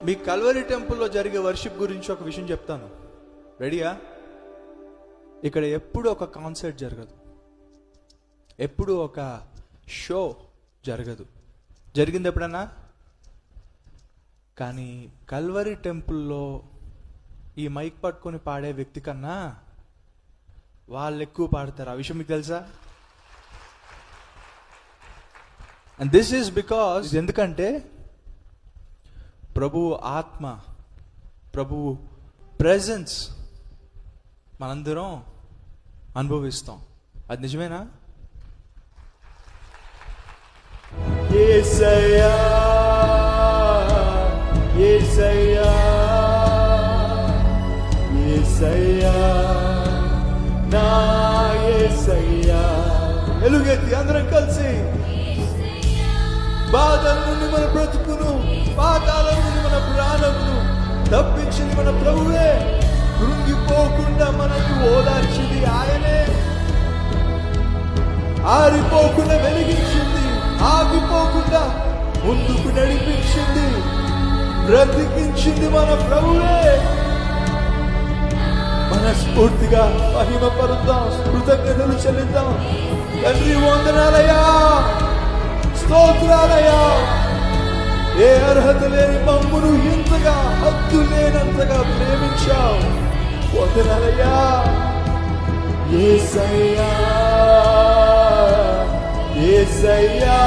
మీ Calvary టెంపుల్లో జరిగే worship గురించి ఒక విషయం చెప్తాను. రెడీయా? ఇక్కడ ఎప్పుడు ఒక కాన్సర్ట్ జరగదు, ఎప్పుడు ఒక షో జరగదు. జరిగింది ఎప్పుడన్నా? కానీ కల్వరి టెంపుల్లో ఈ మైక్ పట్టుకొని పాడే వ్యక్తి కన్నా వాళ్ళు ఎక్కువ పాడతారు. ఆ విషయం మీకు తెలుసా? అండ్ దిస్ ఈజ్ బికాజ్, ఎందుకంటే ప్రభువు ఆత్మ, ప్రభువు ప్రెజెన్స్ మనందరం అనుభవిస్తాం. అది నిజమేనా? యేసయ్యా యేసయ్యా యేసయ్యా నా యేసయ్యా. ఎలుగెత్తి అందరం కలిసి, బాధల నుండి మన బ్రతుకును, పాతాల నుండి మన ప్రాణమును తప్పించింది మన ప్రభువే. కృంగిపోకుండా మనల్ని ఓదార్చింది ఆయనే. ఆరిపోకుండా వెలిగించింది, ఆగిపోకుండా ముందుకు నడిపించింది, బ్రతికించింది మన ప్రభువే. మనస్ఫూర్తిగా మహిమ పరుద్దాం, కృతజ్ఞతలు చెల్లిద్దాం. తండ్రి వందనాలయ్యా, స్తోత్రాలయ్యా. ఏ అర్హత లేని మమ్మును ఇంతగా, హద్దు లేనంతగా ప్రేమించావు. వందనాలయ్యా. యేసయ్యా యేసయ్యా